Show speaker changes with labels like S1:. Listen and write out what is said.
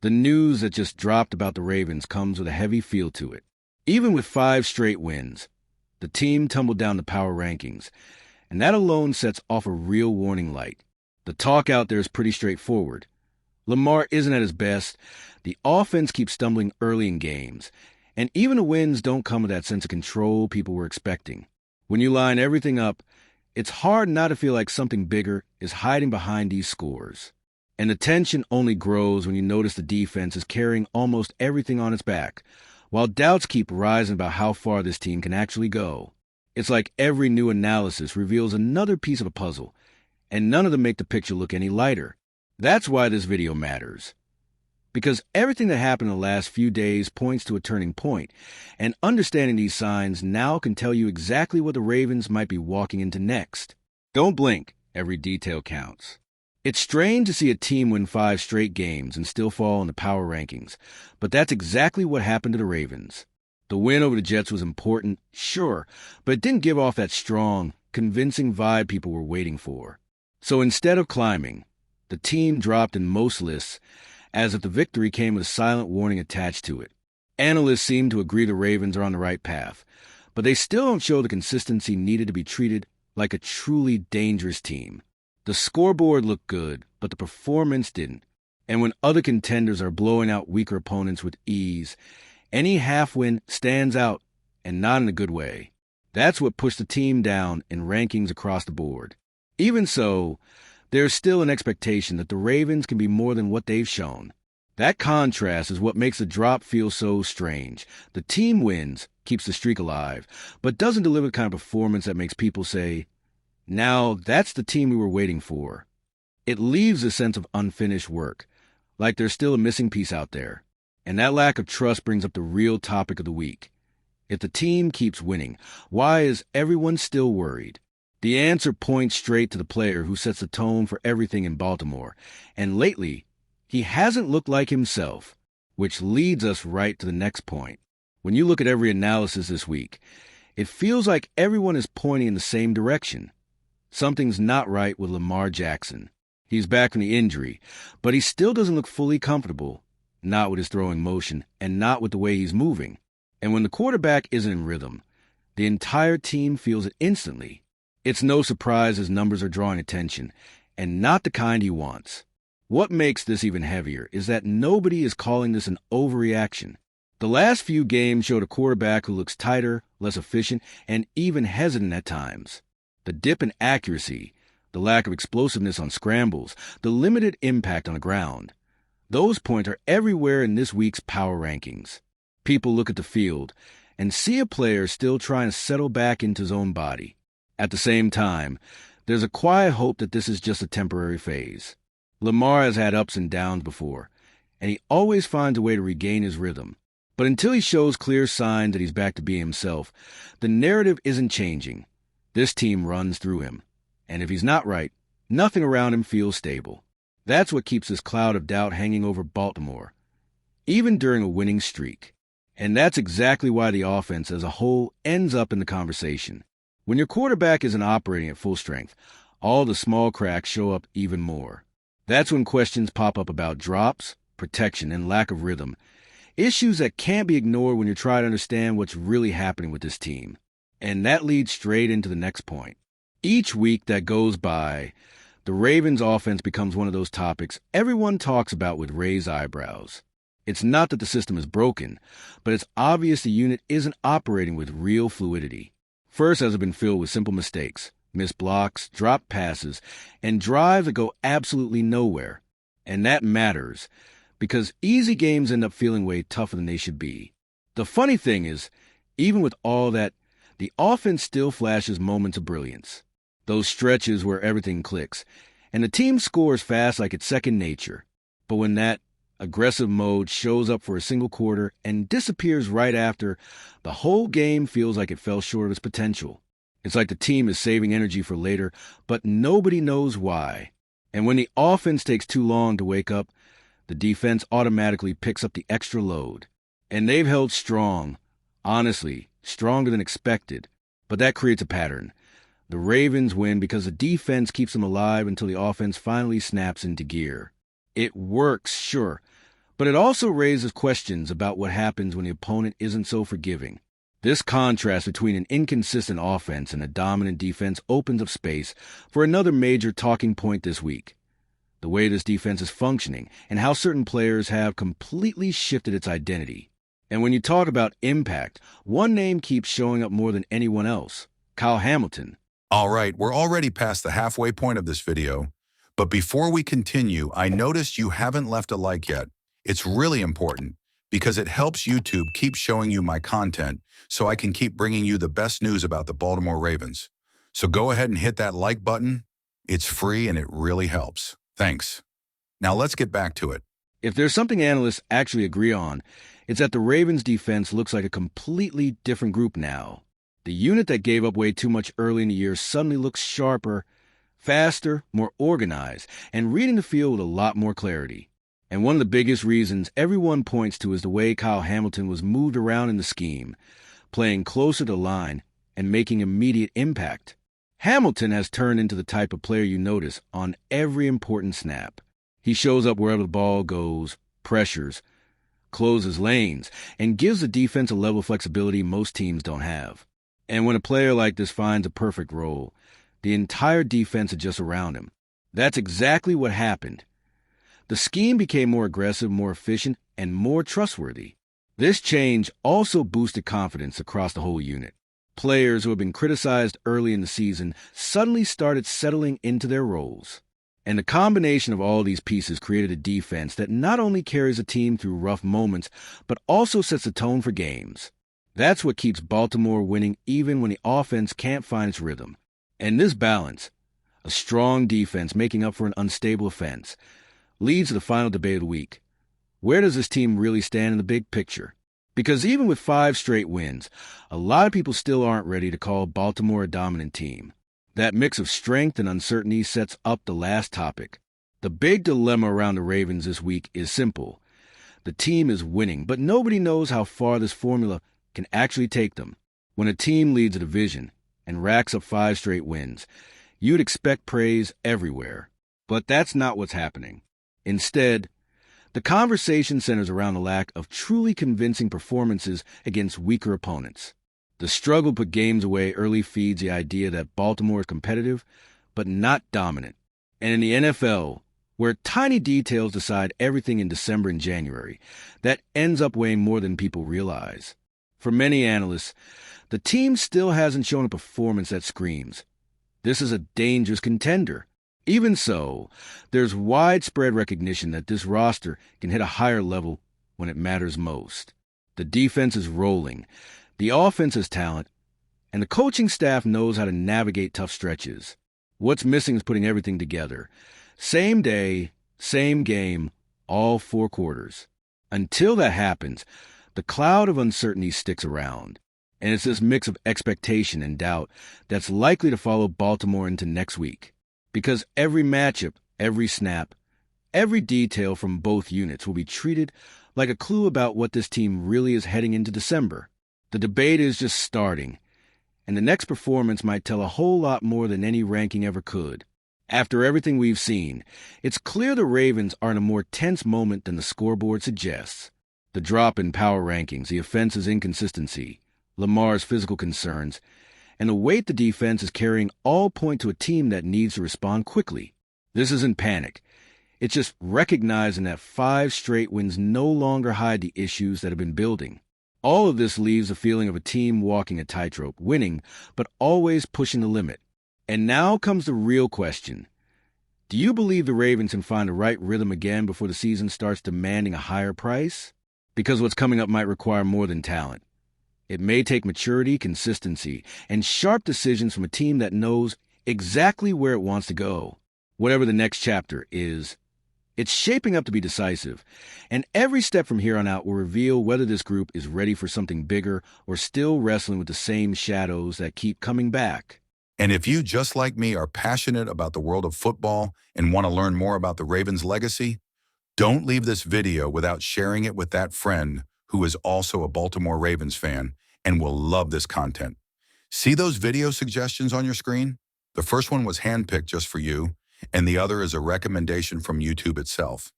S1: The news that just dropped about the Ravens comes with a heavy feel to it. Even with 5 straight wins, the team tumbled down the power rankings, and that alone sets off a real warning light. The talk out there is pretty straightforward. Lamar isn't at his best, the offense keeps stumbling early in games, and even the wins don't come with that sense of control people were expecting. When you line everything up, it's hard not to feel like something bigger is hiding behind these scores. And the tension only grows when you notice the defense is carrying almost everything on its back, while doubts keep rising about how far this team can actually go. It's like every new analysis reveals another piece of a puzzle, and none of them make the picture look any lighter. That's why this video matters. Because everything that happened in the last few days points to a turning point, and understanding these signs now can tell you exactly what the Ravens might be walking into next. Don't blink, every detail counts. It's strange to see a team win 5 straight games and still fall in the power rankings, but that's exactly what happened to the Ravens. The win over the Jets was important, sure, but it didn't give off that strong, convincing vibe people were waiting for. So instead of climbing, the team dropped in most lists, as if the victory came with a silent warning attached to it. Analysts seem to agree the Ravens are on the right path, but they still don't show the consistency needed to be treated like a truly dangerous team. The scoreboard looked good, but the performance didn't. And when other contenders are blowing out weaker opponents with ease, any half-win stands out, and not in a good way. That's what pushed the team down in rankings across the board. Even so, there's still an expectation that the Ravens can be more than what they've shown. That contrast is what makes the drop feel so strange. The team wins, keeps the streak alive, but doesn't deliver the kind of performance that makes people say, now, that's the team we were waiting for. It leaves a sense of unfinished work, like there's still a missing piece out there. And that lack of trust brings up the real topic of the week. If the team keeps winning, why is everyone still worried? The answer points straight to the player who sets the tone for everything in Baltimore. And lately, he hasn't looked like himself, which leads us right to the next point. When you look at every analysis this week, it feels like everyone is pointing in the same direction. Something's not right with Lamar Jackson. He's back from the injury, but he still doesn't look fully comfortable, not with his throwing motion and not with the way he's moving. And when the quarterback isn't in rhythm, the entire team feels it instantly. It's no surprise his numbers are drawing attention, and not the kind he wants. What makes this even heavier is that nobody is calling this an overreaction. The last few games showed a quarterback who looks tighter, less efficient, and even hesitant at times. The dip in accuracy, the lack of explosiveness on scrambles, the limited impact on the ground. Those points are everywhere in this week's power rankings. People look at the field and see a player still trying to settle back into his own body. At the same time, there's a quiet hope that this is just a temporary phase. Lamar has had ups and downs before, and he always finds a way to regain his rhythm. But until he shows clear signs that he's back to being himself, the narrative isn't changing. This team runs through him, and if he's not right, nothing around him feels stable. That's what keeps this cloud of doubt hanging over Baltimore, even during a winning streak. And that's exactly why the offense as a whole ends up in the conversation. When your quarterback isn't operating at full strength, all the small cracks show up even more. That's when questions pop up about drops, protection, and lack of rhythm, issues that can't be ignored when you're trying to understand what's really happening with this team. And that leads straight into the next point. Each week that goes by, the Ravens' offense becomes one of those topics everyone talks about with raised eyebrows. It's not that the system is broken, but it's obvious the unit isn't operating with real fluidity. First has been filled with simple mistakes, missed blocks, dropped passes, and drives that go absolutely nowhere. And that matters, because easy games end up feeling way tougher than they should be. The funny thing is, even with all that, the offense still flashes moments of brilliance. Those stretches where everything clicks, and the team scores fast like it's second nature. But when that aggressive mode shows up for a single quarter and disappears right after, the whole game feels like it fell short of its potential. It's like the team is saving energy for later, but nobody knows why. And when the offense takes too long to wake up, the defense automatically picks up the extra load. And they've held strong, honestly, stronger than expected, but that creates a pattern. The Ravens win because the defense keeps them alive until the offense finally snaps into gear. It works, sure, But it also raises questions about what happens when the opponent isn't so forgiving. This contrast between an inconsistent offense and a dominant defense opens up space for another major talking point this week: the way this defense is functioning and how certain players have completely shifted its identity. And when you talk about impact, one name keeps showing up more than anyone else: Kyle Hamilton.
S2: All right, we're already past the halfway point of this video, but before we continue, I noticed you haven't left a like yet. It's really important because it helps YouTube keep showing you my content so I can keep bringing you the best news about the Baltimore Ravens. So go ahead and hit that like button. It's free and it really helps. Thanks. Now let's get back to it.
S1: If there's something analysts actually agree on, it's that the Ravens' defense looks like a completely different group now. The unit that gave up way too much early in the year suddenly looks sharper, faster, more organized, and reading the field with a lot more clarity. And one of the biggest reasons everyone points to is the way Kyle Hamilton was moved around in the scheme, playing closer to the line and making immediate impact. Hamilton has turned into the type of player you notice on every important snap. He shows up wherever the ball goes, pressures, closes lanes, and gives the defense a level of flexibility most teams don't have. And when a player like this finds a perfect role, the entire defense adjusts around him. That's exactly what happened. The scheme became more aggressive, more efficient, and more trustworthy. This change also boosted confidence across the whole unit. Players who had been criticized early in the season suddenly started settling into their roles. And the combination of all these pieces created a defense that not only carries a team through rough moments, but also sets the tone for games. That's what keeps Baltimore winning even when the offense can't find its rhythm. And this balance, a strong defense making up for an unstable offense, leads to the final debate of the week. Where does this team really stand in the big picture? Because even with 5 straight wins, a lot of people still aren't ready to call Baltimore a dominant team. That mix of strength and uncertainty sets up the last topic. The big dilemma around the Ravens this week is simple. The team is winning, but nobody knows how far this formula can actually take them. When a team leads a division and racks up 5 straight wins, you'd expect praise everywhere. But that's not what's happening. Instead, the conversation centers around the lack of truly convincing performances against weaker opponents. The struggle to put games away early feeds the idea that Baltimore is competitive, but not dominant. And in the NFL, where tiny details decide everything in December and January, that ends up weighing more than people realize. For many analysts, the team still hasn't shown a performance that screams, "This is a dangerous contender." Even so, there's widespread recognition that this roster can hit a higher level when it matters most. The defense is rolling, the offense has talent, and the coaching staff knows how to navigate tough stretches. What's missing is putting everything together. Same day, same game, all 4 quarters. Until that happens, the cloud of uncertainty sticks around. And it's this mix of expectation and doubt that's likely to follow Baltimore into next week. Because every matchup, every snap, every detail from both units will be treated like a clue about what this team really is heading into December. The debate is just starting, and the next performance might tell a whole lot more than any ranking ever could. After everything we've seen, it's clear the Ravens are in a more tense moment than the scoreboard suggests. The drop in power rankings, the offense's inconsistency, Lamar's physical concerns, and the weight the defense is carrying all point to a team that needs to respond quickly. This isn't panic. It's just recognizing that 5 straight wins no longer hide the issues that have been building. All of this leaves a feeling of a team walking a tightrope, winning, but always pushing the limit. And now comes the real question. Do you believe the Ravens can find the right rhythm again before the season starts demanding a higher price? Because what's coming up might require more than talent. It may take maturity, consistency, and sharp decisions from a team that knows exactly where it wants to go. Whatever the next chapter is, it's shaping up to be decisive, and every step from here on out will reveal whether this group is ready for something bigger or still wrestling with the same shadows that keep coming back.
S2: And if you, just like me, are passionate about the world of football and want to learn more about the Ravens' legacy, don't leave this video without sharing it with that friend who is also a Baltimore Ravens fan and will love this content. See those video suggestions on your screen? The first one was handpicked just for you, and the other is a recommendation from YouTube itself.